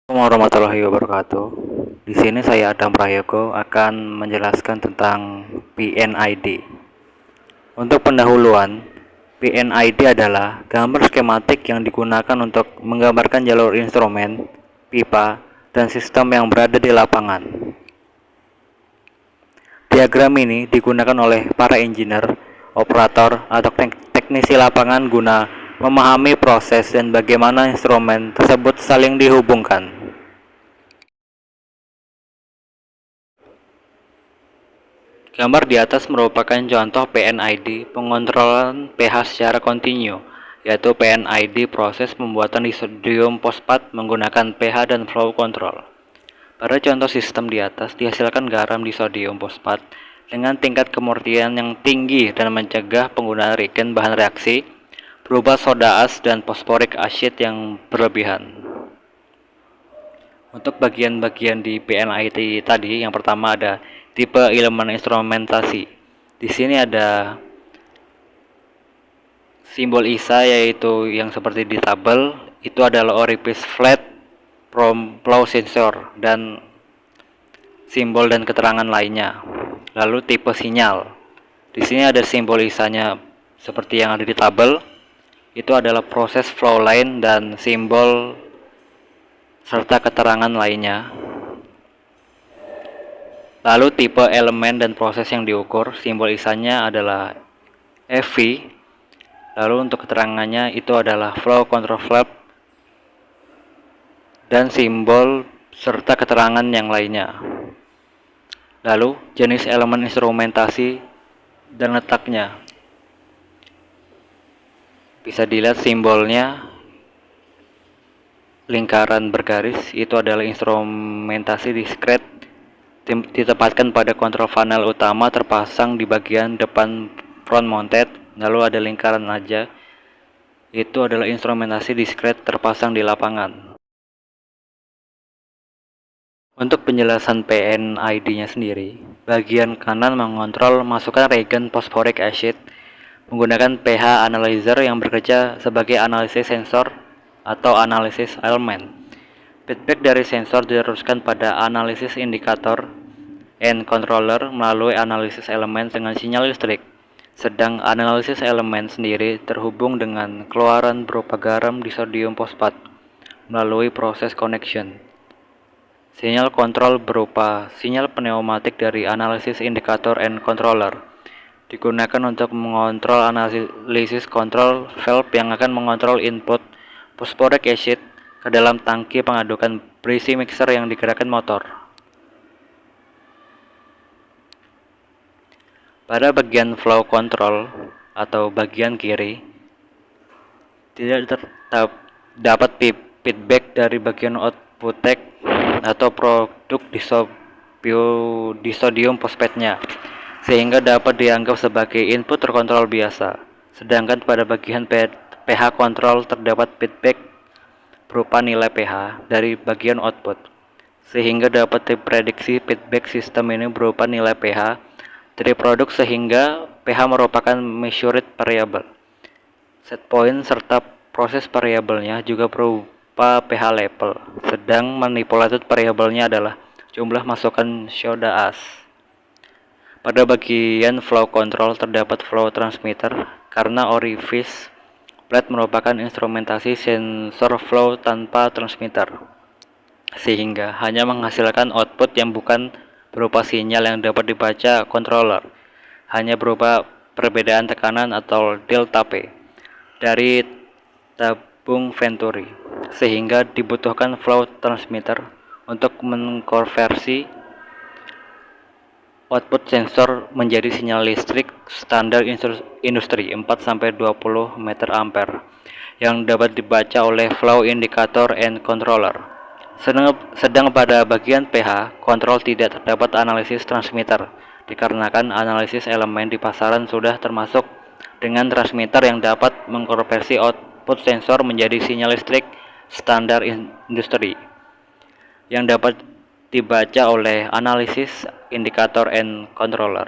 Assalamualaikum warahmatullahi wabarakatuh. Di sini saya Adam Prayogo akan menjelaskan tentang PNID. Untuk pendahuluan, PNID adalah gambar skematik yang digunakan untuk menggambarkan jalur instrumen, pipa, dan sistem yang berada di lapangan. Diagram ini digunakan oleh para engineer, operator, atau teknisi lapangan guna memahami proses dan bagaimana instrumen tersebut saling dihubungkan. Gambar di atas merupakan contoh PNID pengontrolan pH secara kontinu, yaitu PNID proses pembuatan disodium fosfat menggunakan pH dan flow control. Pada contoh sistem di atas dihasilkan garam disodium fosfat dengan tingkat kemurnian yang tinggi dan mencegah penggunaan reagen bahan reaksi berupa soda as dan fosforik acid yang berlebihan. Untuk bagian-bagian di PNID tadi, yang pertama ada tipe elemen instrumentasi. Di sini ada simbol ISA, yaitu yang seperti di tabel, itu adalah orifice flat flow sensor dan simbol dan keterangan lainnya. Lalu tipe sinyal. Di sini ada simbol ISA-nya seperti yang ada di tabel. Itu adalah proses flow line dan simbol serta keterangan lainnya. Lalu tipe elemen dan proses yang diukur, simbol ISA-nya adalah FV. Lalu untuk keterangannya itu adalah flow control valve dan simbol serta keterangan yang lainnya. Lalu jenis elemen instrumentasi dan letaknya. Bisa dilihat simbolnya lingkaran bergaris, itu adalah instrumentasi diskret ditempatkan pada kontrol panel utama terpasang di bagian depan front mounted. Lalu ada lingkaran aja, itu adalah instrumentasi diskret terpasang di lapangan. Untuk penjelasan PNID-nya sendiri, bagian kanan mengontrol masukan reagen fosforik acid menggunakan pH analyzer yang bekerja sebagai analisis sensor atau analisis elemen. Feedback dari sensor diteruskan pada analisis indikator and controller melalui analisis elemen dengan sinyal listrik. Sedang analisis elemen sendiri terhubung dengan keluaran berupa garam disodium fosfat melalui proses connection. Sinyal kontrol berupa sinyal pneumatik dari analisis indikator and controller digunakan untuk mengontrol analisis control valve yang akan mengontrol input fosforik acid ke dalam tangki pengadukan berisi mixer yang digerakkan motor. Pada bagian flow control atau bagian kiri, tidak dapat feedback dari bagian output tag atau produk disodium fosfatnya, sehingga dapat dianggap sebagai input terkontrol biasa. Sedangkan pada bagian pH control terdapat feedback berupa nilai pH dari bagian output, sehingga dapat diprediksi feedback sistem ini berupa nilai pH dari produk, sehingga pH merupakan measured variable. Set point serta proses variabelnya juga berupa pH level, sedang manipulated variabelnya adalah jumlah masukan soda as. Pada bagian flow control terdapat flow transmitter karena orifice flat merupakan instrumentasi sensor flow tanpa transmitter, sehingga hanya menghasilkan output yang bukan berupa sinyal yang dapat dibaca controller, hanya berupa perbedaan tekanan atau delta P dari tabung Venturi, sehingga dibutuhkan flow transmitter untuk mengkonversi output sensor menjadi sinyal listrik standar industri 4-20 meter ampere yang dapat dibaca oleh flow indicator and controller. Sedang pada bagian pH control tidak terdapat analisis transmitter, dikarenakan analisis elemen di pasaran sudah termasuk dengan transmitter yang dapat mengkonversi output sensor menjadi sinyal listrik standar industri yang dapat dibaca oleh analisis indikator and controller.